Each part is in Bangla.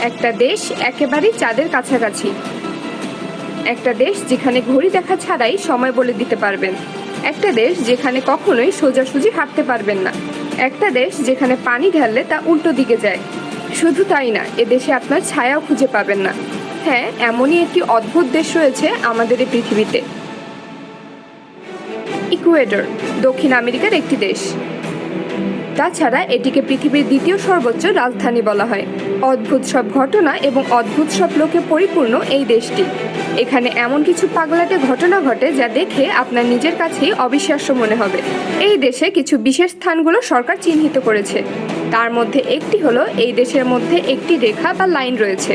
একটা দেশ একেবারেই চাঁদের কাছাকাছি। একটা দেশ যেখানে ঘড়ি দেখা ছাড়াই সময় বলে দিতে পারবেন। একটা দেশ যেখানে কখনোই সোজাসুজি হাঁটতে পারবেন না। একটা দেশ যেখানে পানি ঢাললে তা উল্টো দিকে যায়। শুধু তাই না, এদেশে আপনার ছায়াও খুঁজে পাবেন না। হ্যাঁ, এমনই একটি অদ্ভুত দেশ রয়েছে আমাদের এই পৃথিবীতে। ইকুয়েডর দক্ষিণ আমেরিকার একটি দেশ। তাছাড়া এটিকে পৃথিবীর দ্বিতীয় সর্বোচ্চ রাজধানী বলা হয়। অদ্ভুত সব ঘটনা এবং অদ্ভুত সব লোকে পরিপূর্ণ এই দেশটি। এখানে এমন কিছু পাগলাটে ঘটনা ঘটে যা দেখে আপনার নিজের কাছেই অবিশ্বাস্য মনে হবে। এই দেশে কিছু বিশেষ স্থানগুলো সরকার চিহ্নিত করেছে। তার মধ্যে একটি হলো এই দেশের মধ্যে একটি রেখা বা লাইন রয়েছে।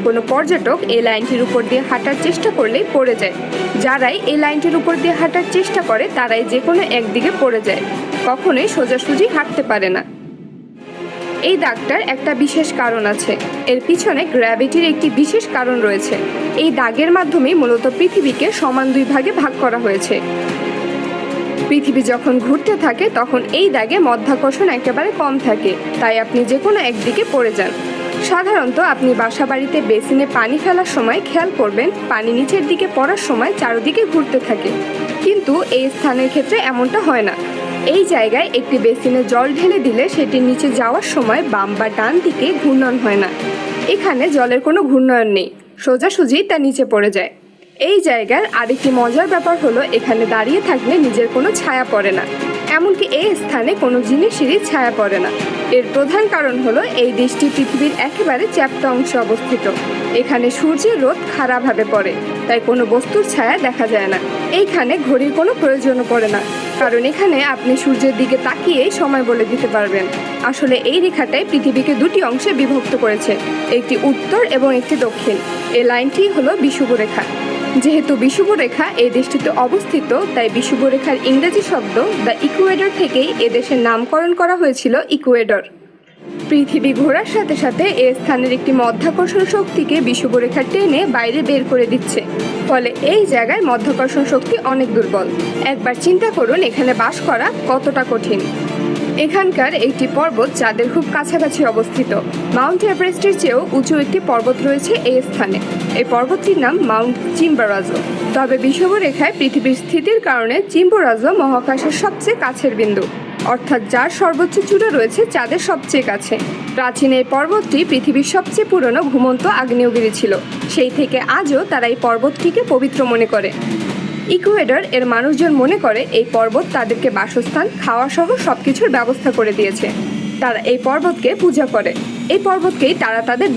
কোনো পর্যটক এই লাইনটির উপর দিয়ে হাঁটার চেষ্টা করলেই পড়ে যায়। যারাই এই লাইনটির উপর দিয়ে হাঁটার চেষ্টা করে তারাই যে কোনো একদিকে পড়ে যায়, কখনোই সোজাসুজি হাঁটতে পারে না। এই দাগটার একটা বিশেষ কারণ আছে। এর পিছনে গ্র্যাভিটির একটি বিশেষ কারণ রয়েছে। এই দাগের মাধ্যমেই মূলত পৃথিবীকে সমান দুই ভাগে ভাগ করা হয়েছে। পৃথিবী যখন ঘুরতে থাকে তখন এই দাগে মধ্যাকর্ষণ একেবারে কম থাকে, তাই আপনি যে কোনো একদিকে পড়ে যান। সাধারণত আপনি বাসাবাড়িতে বেসিনে পানি ফেলার সময় খেয়াল করবেন পানি নিচের দিকে পড়ার সময় চারদিকে ঘুরতে থাকে, কিন্তু এই স্থানের ক্ষেত্রে এমনটা হয় না। এই জায়গায় একটি বেসিনে জল ঢেলে দিলে সেটি নিচে যাওয়ার সময় বাম বা ডান দিকে ঘূর্ণন হয় না। এখানে জলের কোনো ঘূর্ণয়ন নেই, সোজাসুজি তা নিচে পড়ে যায়। এই জায়গার আরেকটি মজার ব্যাপার হলো এখানে দাঁড়িয়ে থাকলে নিজের কোনো ছায়া পড়ে না। এমনকি এই স্থানে কোনো জিনিসেরই ছায়া পড়ে না। এর প্রধান কারণ হলো এই দেশটি পৃথিবীর একেবারে চ্যাপ্টা অংশে অবস্থিত। এখানে সূর্যের রোদ খাড়াভাবে পড়ে, তাই কোনো বস্তুর ছায়া দেখা যায় না। এইখানে ঘড়ির কোনো প্রয়োজনও পড়ে না, কারণ এখানে আপনি সূর্যের দিকে তাকিয়েই সময় বলে দিতে পারবেন। আসলে এই রেখাটাই পৃথিবীকে দুটি অংশে বিভক্ত করেছে, একটি উত্তর এবং একটি দক্ষিণ। এই লাইনটি হলো বিষুবরেখা। যেহেতু বিষুবরেখা এই দেশটিতে অবস্থিত, তাই বিষুবরেখার ইংরেজি শব্দ দ্য ইকুয়েডর থেকেই এদেশের নামকরণ করা হয়েছিল ইকুয়েডর। পৃথিবী ঘোরার সাথে সাথে এ স্থানের একটি মধ্যাকর্ষণ শক্তিকে বিষুবরেখা টেনে বাইরে বের করে দিচ্ছে, ফলে এই জায়গায় মধ্যাকর্ষণ শক্তি অনেক দুর্বল। একবার চিন্তা করুন এখানে বাস করা কতটা কঠিন। এখানকার একটি পর্বত চাঁদের খুব কাছাকাছি অবস্থিত। মাউন্ট এভারেস্টের চেয়েও উঁচু একটি পর্বত রয়েছে এই স্থানে। এই পর্বতটির নাম মাউন্ট চিম্বোরাজো। তবে বিষুবরেখায় পৃথিবীর স্থিতির কারণে চিম্বোরাজো মহাকাশের সবচেয়ে কাছের বিন্দু, অর্থাৎ যার সর্বোচ্চ চূড়া রয়েছে চাঁদের সবচেয়ে কাছে। প্রাচীন এই পর্বতটি পৃথিবীর সবচেয়ে পুরনো ঘুমন্ত আগ্নেয়গিরি ছিল। সেই থেকে আজও তারা এই পর্বতটিকে পবিত্র মনে করে। ইকুয়েডর এর মানুষজন মনে করে এই পর্বত তাদেরকে বাসস্থান, খাওয়া সহ সবকিছুর ব্যবস্থা করে দিয়েছে। তারা এই পর্বতকে পূজা করে। এই পর্বতকেই তারা তাদের